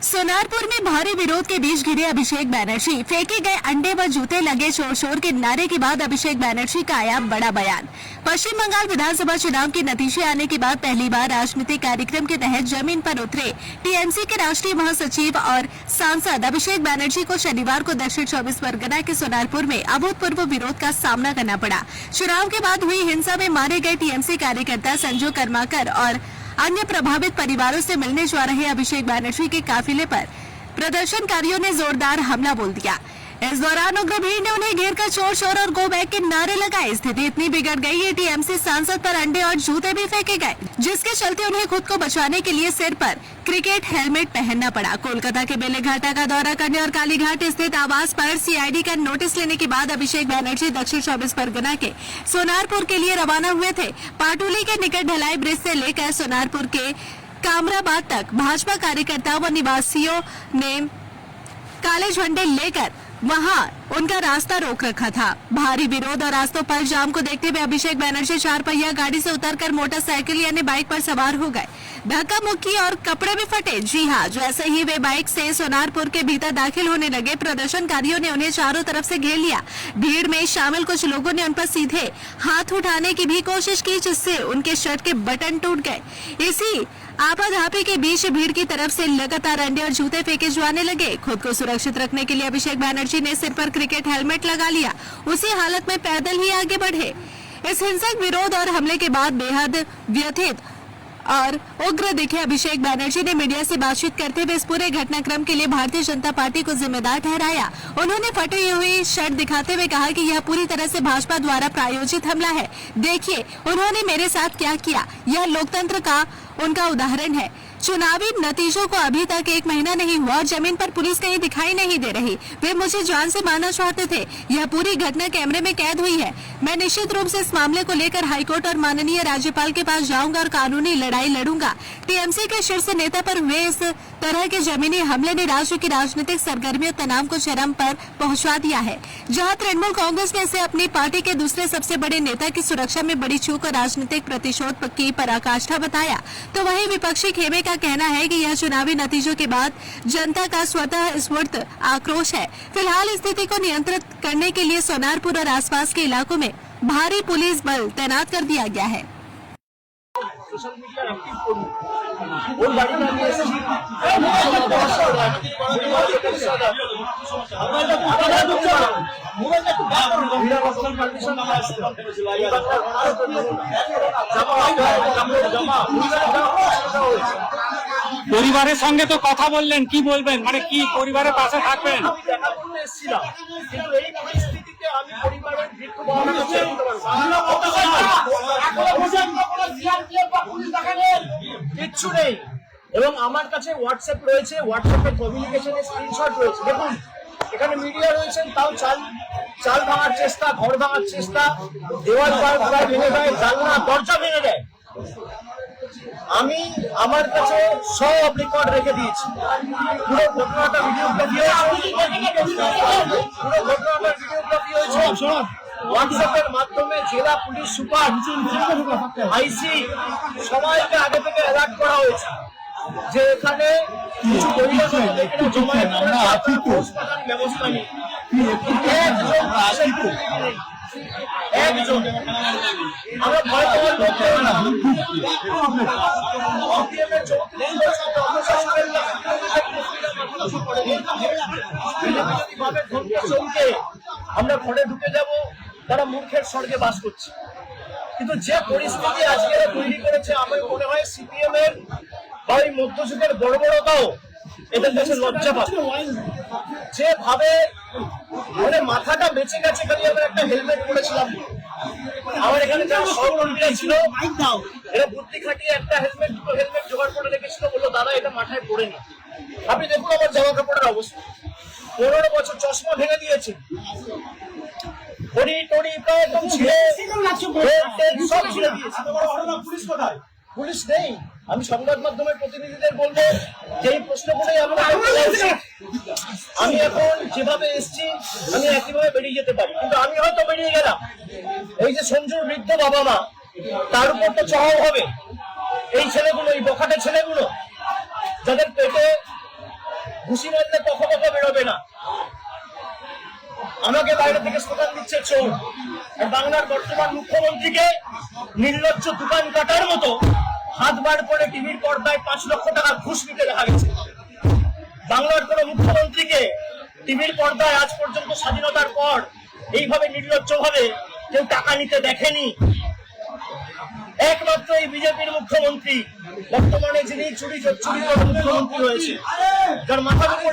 सोनारपुर में भारी विरोध के बीच घिरे अभिषेक बैनर्जी, फेंके गए अंडे व जूते लगे शोर शोर के नारे के बाद अभिषेक बैनर्जी का आया बड़ा बयान। पश्चिम बंगाल विधानसभा चुनाव के नतीजे आने के बाद पहली बार राजनीतिक कार्यक्रम के तहत जमीन पर उतरे टीएमसी के राष्ट्रीय महासचिव और सांसद अभिषेक बैनर्जी को शनिवार को दक्षिण 24 परगना के सोनारपुर में अभूतपूर्व विरोध का सामना करना पड़ा। चुनाव के बाद हुई हिंसा में मारे गए टीएमसी कार्यकर्ता संजू कर्माकर और अन्य प्रभावित परिवारों से मिलने जा रहे अभिषेक बैनर्जी के काफिले पर प्रदर्शनकारियों ने जोरदार हमला बोल दिया। इस दौरान उग्र भीड़ ने उन्हें घेर कर चोर चोर और गो बैक के नारे लगाए। स्थिति इतनी बिगड़ गई है, टीएमसी सांसद पर अंडे और जूते भी फेंके गए, जिसके चलते उन्हें खुद को बचाने के लिए सिर पर क्रिकेट हेलमेट पहनना पड़ा। कोलकाता के बेलेघाटा का दौरा करने और कालीघाट स्थित आवास पर सीआईडी का नोटिस लेने के बाद अभिषेक बैनर्जी दक्षिण 24 परगना के सोनारपुर के लिए रवाना हुए थे। पाटुली के निकट ढलाई ब्रिज से लेकर सोनारपुर के कामराबाद तक भाजपा कार्यकर्ताओं व निवासियों ने काले झंडे लेकर वहां उनका रास्ता रोक रखा था। भारी विरोध और रास्तों पर जाम को देखते हुए अभिषेक बैनर्जी 4 पहिया गाड़ी से उतरकर मोटरसाइकिल यानी बाइक पर सवार हो गए। धक्का मुक्की और कपड़े भी फटे। जी हां, जैसे ही वे बाइक से सोनारपुर के भीतर दाखिल होने लगे, प्रदर्शनकारियों ने उन्हें चारों तरफ से घेर लिया। भीड़ में शामिल कुछ लोगों ने उन पर सीधे हाथ उठाने की भी कोशिश की, जिससे उनके शर्ट के बटन टूट गए। इसी आपाधापी के बीच भीड़ की तरफ से लगातार अंडे और जूते फेंके जाने लगे। खुद को सुरक्षित रखने के लिए अभिषेक बैनर्जी ने सिर पर क्रिकेट हेलमेट लगा लिया। उसी हालत में पैदल ही आगे बढ़े। इस हिंसक विरोध और हमले के बाद बेहद व्यथित और उग्र दिखे अभिषेक बैनर्जी ने मीडिया से बातचीत करते हुए इस पूरे घटनाक्रम के लिए भारतीय जनता पार्टी को जिम्मेदार ठहराया। उन्होंने फटी हुई शर्ट दिखाते हुए कहा कि यह पूरी तरह से भाजपा द्वारा प्रायोजित हमला है। देखिए उन्होंने मेरे साथ क्या किया, यह लोकतंत्र का उनका उदाहरण है। चुनावी नतीजों को अभी तक 1 महीना नहीं हुआ और जमीन पर पुलिस कहीं दिखाई नहीं दे रही। वे मुझे जान से मारना चाहते थे। यह पूरी घटना कैमरे में कैद हुई है। मैं निश्चित रूप से इस मामले को लेकर हाईकोर्ट और माननीय राज्यपाल के पास जाऊंगा और कानूनी लड़ाई लड़ूंगा। टीएमसी के शीर्ष नेता पर हुए इस तरह के जमीनी हमले ने राज्य की राजनीतिक सरगर्मी और तनाव को चरम पर पहुंचा दिया है। जहां तृणमूल कांग्रेस ने इसे अपनी पार्टी के दूसरे सबसे बड़े नेता की सुरक्षा में बड़ी चूक और राजनीतिक प्रतिशोध की पराकाष्ठा बताया, तो वहीं विपक्षी खेमे का कहना है कि यह चुनावी नतीजों के बाद जनता का स्वतः स्फूर्त आक्रोश है। फिलहाल स्थिति को नियंत्रित करने के लिए सोनारपुर और आसपास के इलाकों में भारी पुलिस बल तैनात कर दिया गया है। सोशल मीडिया एक्टिव করুন ওর বাড়িতে আমি এসেছি আপনারা আপনারা ঢুকতে পারেন মোবাইলটা একটু ব্যাক করুন ভিডিও কল পারমিশন না আসছে পরিবারের সঙ্গে তো কথা বললেন, কি বলবেন, মানে কি পরিবারের পাশে থাকবেন? আমি দেখা করতে এসেছিলাম, কিন্তু এই পরিস্থিতিতে আমি পরিবারের বৃক্ষ বহন করতে কিচ্ছু নেই। এবং আমার কাছে হোয়াটসঅ্যাপ রয়েছে, হোয়াটসঅ্যাপের কমিউনিকেশনের স্ক্রিনশট রয়েছে। দেখুন এখানে মিডিয়া রয়েছেন, তাও চাল ভাঙার চেষ্টা, ঘর ভাঙার চেষ্টা, দেওয়াল প্রায় ভেঙে দেয়, জানলা দরজা ভেঙে দেয়। আমি আমার কাছে সব রেকর্ড রেখে দিয়েছি। পুরো ঘটনাটা ভিডিওগ্রাফি হয়েছে হোয়াটসঅ্যাপের মাধ্যমে। জেলা পুলিশ সুপার, আইসি সবাইকে আগে থেকে অ্যালার্ট করা হয়েছে যে এখানে কিছু ব্যবস্থা নেই। একজন আমরা ভয় পাওয়ার মধ্যে আমরা ঘরে ঢুকে যাব, তারা মূর্খের স্বর্গে বাস করছে। কিন্তু যে পরিস্থিতি আজকে তৈরি করেছে, আমার মনে হয় সিপিএম এর বা ওই মধ্যযুগের বড় বড়টাও এদের কাছে লজ্জা পাবে। যেভাবে মানে মাথাটা বেঁচে গেছে, খালি আমরা একটা হেলমেট পরেছিলাম। আমার এখানে যারা সহকর্মীরা ছিল এরা বুদ্ধি খাটিয়ে একটা হেলমেট, দুটো হেলমেট জোগাড় করে রেখেছিল, বললো দাদা এটা মাথায় পড়ে নি। আপনি দেখুন আমার জামা কাপড়ের অবস্থা, 15 বছর চশমা ভেঙে দিয়েছে, টড়ি প্রায় একদম ছিঁড়ে সব ছিঁড়ে দিয়েছে। পুলিশ কোথায়? পুলিশ নেই। আমি সংবাদ মাধ্যমের প্রতিনিধিদের বলবো যে এই প্রশ্ন করেই আমি এখন যেভাবে এসছি আমি একইভাবে বেরিয়ে যেতে পারি, কিন্তু আমি হয়তো বেরিয়ে গেলাম, এই যে সঞ্জুর বৃদ্ধ বাবা মা, তার উপর তো চড়াও হবে। এই ছেলেগুলো, এই বখাটে ছেলেগুলো যাদের পেটে ঘুষি মারলে কখা বেরোবে না। আমাকে বাইরে থেকে স্লোগান দিচ্ছে চোর, আর বাংলার বর্তমান মুখ্যমন্ত্রীকে নির্লজ্জ দোকান কাটার মতো হাত বার করে টিভির পর্দায় 5 লক্ষ টাকা ঘুষ নিতে দেখা গেছে। বাংলার কোন মুখ্যমন্ত্রীকে টিভির পর্দায় আজ পর্যন্ত স্বাধীনতার পর এইভাবে নির্লজ্জ ভাবে কেউ টাকা নিতে দেখেনি। একমাত্র এই বিজেপির মুখ্যমন্ত্রী বর্তমানে যিনি চুরি করে মুখ্যমন্ত্রী হয়েছে, যার মাথার উপর